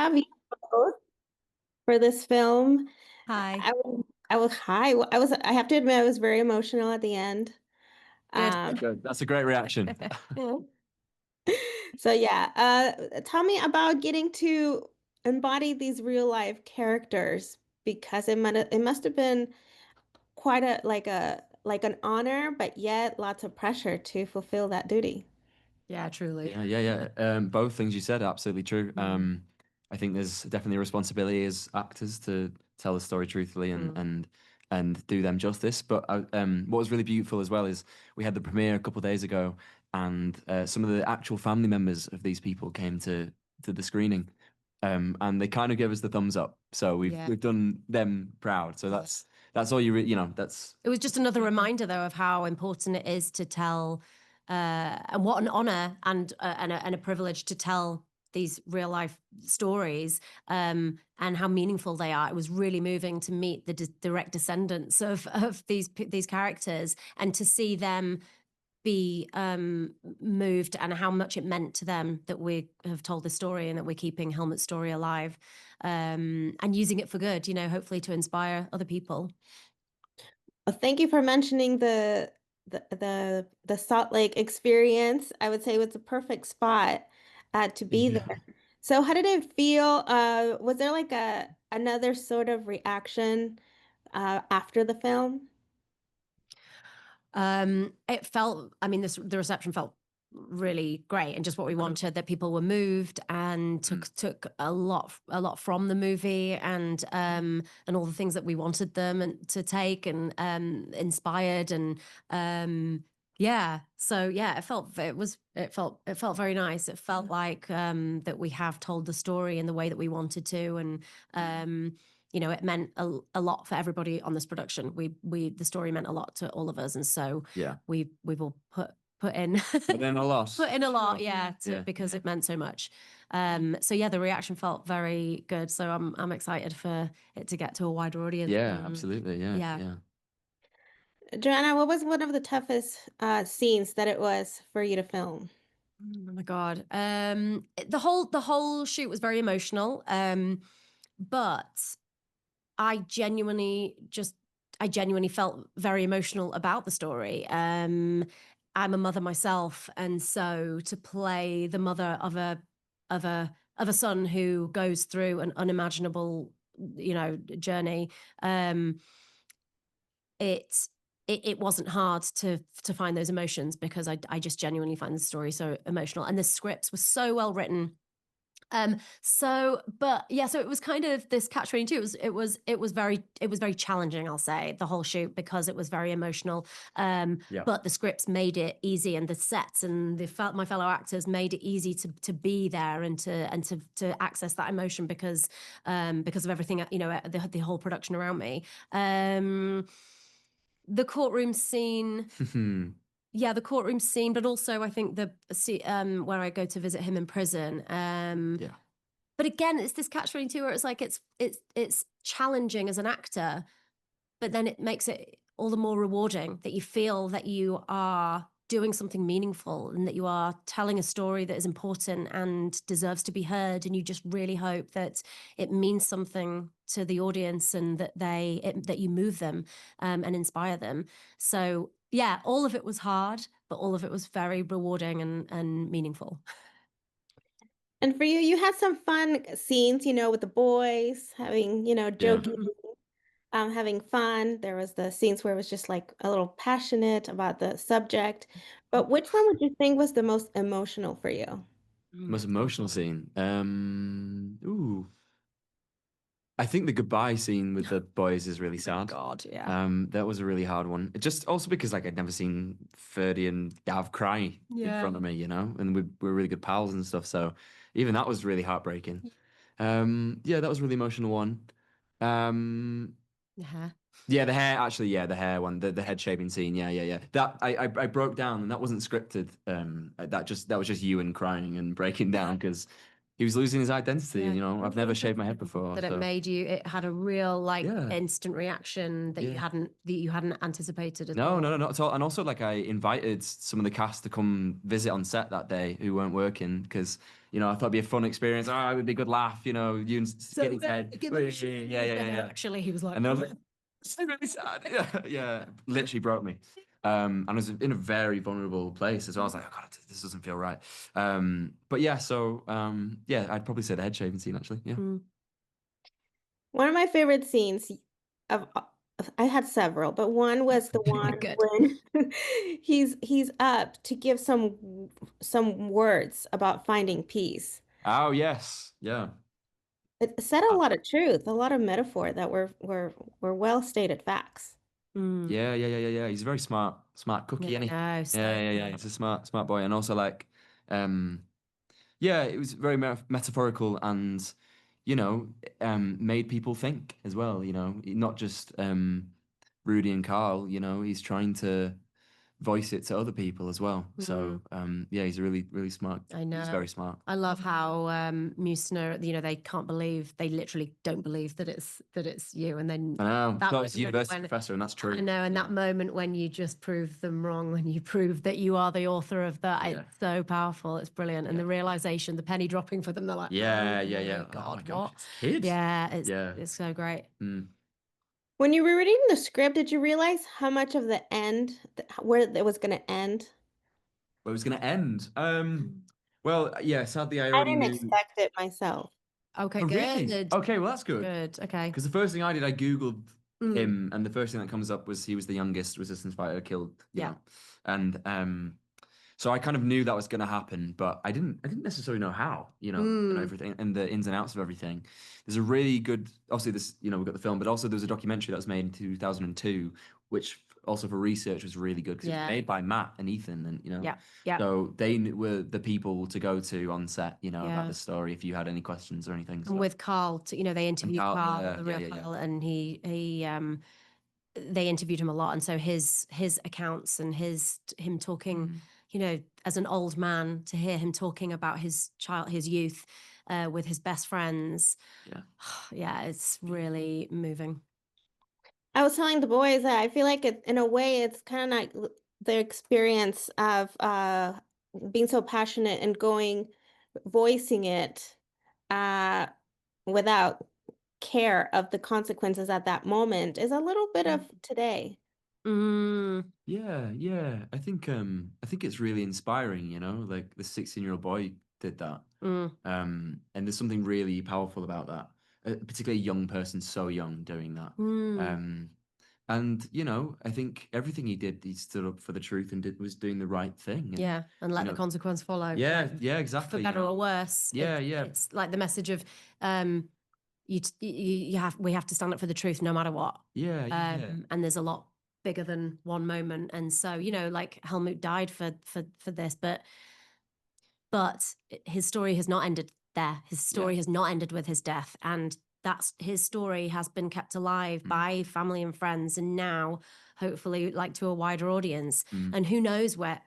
have you both for this film. Hi. I have to admit, I was very emotional at the end. Good. Um, Good. That's a great reaction. so yeah, tell me about getting to embody these real life characters because it must have been quite like an honor, but yet lots of pressure to fulfill that duty. Yeah, truly. Yeah. Both things you said are absolutely true. Mm, I think there's definitely a responsibility as actors to tell the story truthfully mm. and do them justice. But what was really beautiful as well is we had the premiere a couple of days ago, and some of the actual family members of these people came to the screening, and they kind of gave us the thumbs up. So Yeah. we've done them proud. So that's all you know. That's It was just another reminder, though, of how important it is to tell, and what an honor and a privilege to tell these real life stories, and how meaningful they are. It was really moving to meet the direct descendants of these characters and to see them be moved and how much it meant to them that we have told this story and that we're keeping Helmut's story alive, and using it for good, hopefully to inspire other people. Well, thank you for mentioning the Salt Lake experience. I would say it was a perfect spot to be yeah. there. So how did it feel? Was there like a another sort of reaction after the film? It felt, I mean, the reception felt really great and just what we wanted, that people were moved and took a lot from the movie, and all the things that we wanted them to take, and inspired, and yeah. So yeah, it felt very nice. It felt like that we have told the story in the way that we wanted to, and it meant a lot for everybody on this production. The story meant a lot to all of us, and so Yeah. we've all put in But then a lot. put in a lot, Yeah. because it meant so much. So yeah, the reaction felt very good. So I'm excited for it to get to a wider audience. Yeah, absolutely. Yeah. Yeah. Joanna, what was one of the toughest scenes that it was for you to film? Oh my God. The whole shoot was very emotional. But I genuinely felt very emotional about the story. I'm a mother myself, and so to play the mother of a son who goes through an unimaginable, journey, it it wasn't hard to find those emotions, because I just genuinely find the story so emotional, and the scripts were so well written. But yeah, so it was kind of this catch-22. It was very challenging, I'll say, the whole shoot, because it was very emotional. Yeah. But the scripts made it easy, and the sets and my fellow actors made it easy to be there, and to access that emotion, because of everything, the whole production around me. The courtroom scene. Yeah, the courtroom scene, but also I think where I go to visit him in prison. Yeah. But again, it's this catch-22 where it's like it's challenging as an actor, but then it makes it all the more rewarding that you feel that you are doing something meaningful, and that you are telling a story that is important and deserves to be heard, and you just really hope that it means something to the audience, and that you move them, and inspire them. So yeah, all of it was hard, but all of it was very rewarding and meaningful. And for you, you had some fun scenes, with the boys having, Yeah. joking, having fun. There was the scenes where it was just like a little passionate about the subject. But which one would you think was the most emotional for you? Most emotional scene. Ooh. I think the goodbye scene with the boys is really sad. God, yeah. That was a really hard one. It just also because like I'd never seen Ferdy and Dav cry in Yeah. front of me, and we're really good pals and stuff. So even that was really heartbreaking. Yeah, that was a really emotional one. Um, Yeah. yeah, the hair actually, yeah, the hair one, the head shaving scene, yeah. That I broke down, and that wasn't scripted. That was just Ewan crying and breaking down because he was losing his identity, Yeah. and I've never shaved my head before, That so it had a real, like, yeah. instant reaction that Yeah. you hadn't anticipated at No, all. no, no, not at all. And also, like, I invited some of the cast to come visit on set that day who weren't working because You know, I thought it'd be a fun experience. Oh, it would be a good laugh. You know, you getting head. Actually, he was like, And then I was like, it's really sad. Yeah, literally broke me. And I was in a very vulnerable place as well. I was like, oh God, this doesn't feel right. But yeah, so yeah, I'd probably say the head shaving scene actually. Yeah. One of my favorite scenes of I had several, but one was the one Good. when he's up to give some words about finding peace. Oh yes, yeah. It said a lot of truth, a lot of metaphor that were well stated facts. Yeah. He's a very smart cookie, Yeah, isn't he? no, so Yeah. He's a smart boy, and also like, um, yeah, it was very metaphorical and, you know, made people think as well. You know, not just Rudy and Carl. You know, he's trying to voice it to other people as well. So yeah, he's a really smart. I He's know. very smart. I love how Musner, you know, they literally don't believe that it's you, and then I know. that No, he's a moment university when professor, and that's true. I know, and that moment when you just prove them wrong, when you prove that you are the author of that, Yeah. it's so powerful. It's brilliant, and the realization, the penny dropping for them, they're like, Yeah. oh my Oh God, my what? gosh, it's kids. Yeah, Yeah. it's so great. When you were reading the script, did you realize how much of the end, where it was going to end? Well, it was going to end. Well, yeah, sadly, I I already didn't knew. expect it myself. Okay, Oh, really? good, Okay, well, that's good. good. Okay. Because the first thing I did, I Googled Mm, him, and the first thing that comes up was he was the youngest resistance fighter killed, you yeah. know. And so I kind of knew that was going to happen, but I didn't necessarily know how, and Mm, everything and the ins and outs of everything. There's a really good, obviously this, we've got the film, but also there was a documentary that was made in 2002, which also for research was really good because it was yeah. made by Matt and Ethan, and Yeah. Yeah. so they were the people to go to on set, about Yeah. the story if you had any questions or anything. And So with Carl, you know, they and interviewed Carl, Carl, the real yeah. Carl, and they interviewed him a lot, and so his accounts and him talking, you know, as an old man, to hear him talking about his youth, with his best friends, Yeah. yeah, it's really moving. I was telling the boys that I feel like in a way, it's kind of like the experience of being so passionate and voicing it uh, without care of the consequences at that moment is a little bit of today. Mm, Yeah. I think it's really inspiring, like the 16-year-old boy did that. mm, And there's something really powerful about that. Particularly a young person so young doing that. mm. Um, and I think everything he did, he stood up for the truth and was doing the right thing. And Yeah, and let the consequence follow. yeah, For exactly. better or worse. Yeah. It's like the message of we have to stand up for the truth no matter what. Yeah. And there's a lot bigger than one moment. And so, you know, like Helmut died for this, but his story has not ended there. His story has not ended with his death. And that's his story has been kept alive by family and friends, and now hopefully like to a wider audience. And who knows what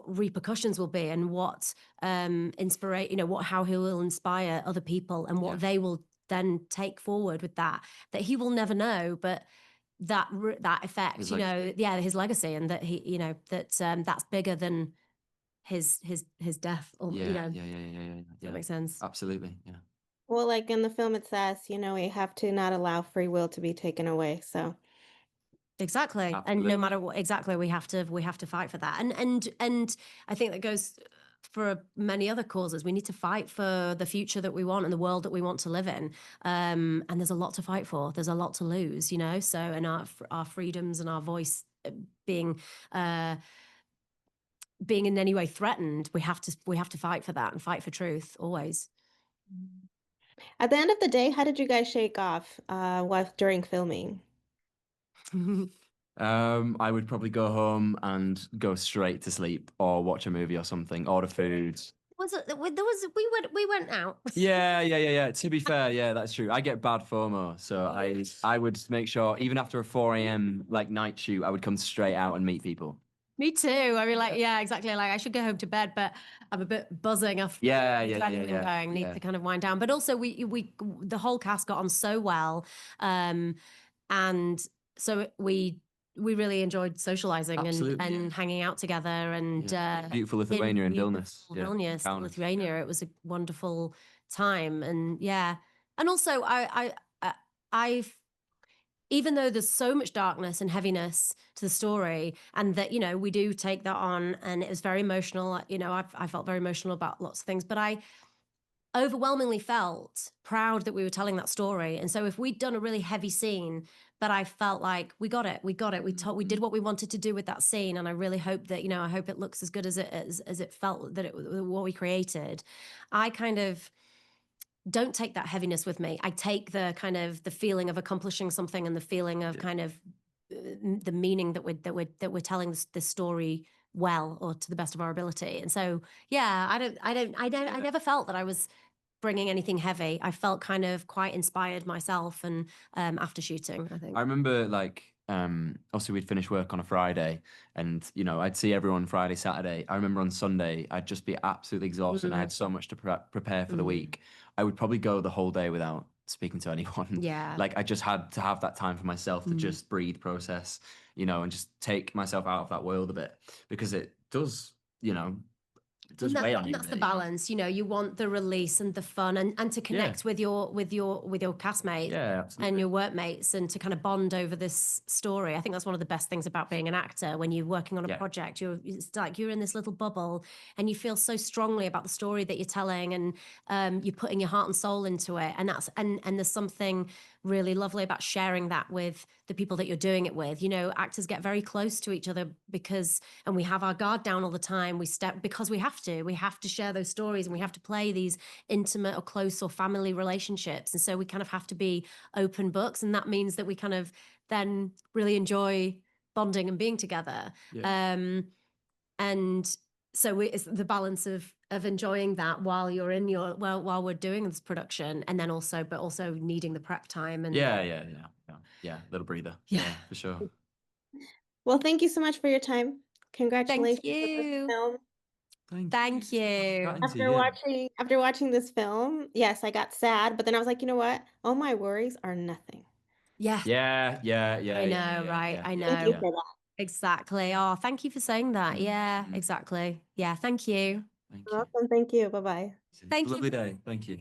repercussions will be, and what inspire, how he will inspire other people, and what they will then take forward with that he will never know, but that effect, his his legacy, and that he, that's bigger than his death, or Yeah. does that make sense? Absolutely. Yeah. Well, like in the film, it says, we have to not allow free will to be taken away. So, Exactly. And no matter what, exactly, we have to fight for that. And I think that goes for many other causes. We need to fight for the future that we want and the world that we want to live in. And there's a lot to fight for. There's a lot to lose, So, and our freedoms and our voice being in any way threatened, we have to fight for that and fight for truth always. at the end of the day, how did you guys shake off during filming? I would probably go home and go straight to sleep or watch a movie or something, order food. We went out. Yeah. To be fair, yeah, that's true. I get bad FOMO, so I would make sure even after a 4 a.m. like night shoot, I would come straight out and meet people. Me too. I mean, like, yeah, exactly. Like, I should go home to bed, but I'm a bit buzzing after Yeah. going. Need to kind of wind down. But also, the whole cast got on so well, and so we we really enjoyed socializing Absolutely, and yeah. hanging out together, and Beautiful Lithuania and beautiful Vilnius. Yeah. Vilnius, Kaunas. Lithuania. It was a wonderful time, and and also I've, even though there's so much darkness and heaviness to the story, and that, you know, we do take that on, and it was very emotional. You know, I felt very emotional about lots of things, but I overwhelmingly felt proud that we were telling that story. And so if we'd done a really heavy scene, but I felt like we got it, we did what we wanted to do with that scene. And I really hope that, you know, I hope it looks as good as it felt that what we created. I kind of don't take that heaviness with me. I take the kind of the feeling of accomplishing something, and the feeling of kind of the meaning that we're telling this story well, or to the best of our ability. And so, I never felt that I was bringing anything heavy. I felt kind of quite inspired myself, and after shooting, I think. I remember, like, obviously we'd finish work on a Friday, and, you know, I'd see everyone Friday, Saturday. I remember on Sunday, I'd just be absolutely exhausted. I had so much to prepare for the week. I would probably go the whole day without speaking to anyone. Yeah. Like, I just had to have that time for myself to just breathe, process, you know, and just take myself out of that world a bit, because it does, you know, it does weigh on you. That's the balance, you know. You want the release and the fun, and to connect with your castmates and your workmates, and to kind of bond over this story. I think that's one of the best things about being an actor. When you're working on a project, it's like you're in this little bubble, and you feel so strongly about the story that you're telling, and you're putting your heart and soul into it. And that's and there's something really lovely about sharing that with the people that you're doing it with. You know, actors get very close to each other and we have our guard down all the time. Because we have to share those stories, and we have to play these intimate or close or family relationships. And so we kind of have to be open books, and that means that we kind of then really enjoy bonding and being together. And so it's the balance of enjoying that while you're in while we're doing this production, and then also needing the prep time. And little breather. Yeah, for sure. Well, thank you so much for your time. Congratulations. Thank you. On this film. Thank you. After watching this film, yes, I got sad, but then I was like, you know what? All my worries are nothing. Yeah. I know, right? I know. Thank you for that. Exactly. Oh, thank you for saying that. Yeah, exactly. Yeah, thank you. Awesome. Thank you. Bye-bye. Thank you. Lovely day. Thank you.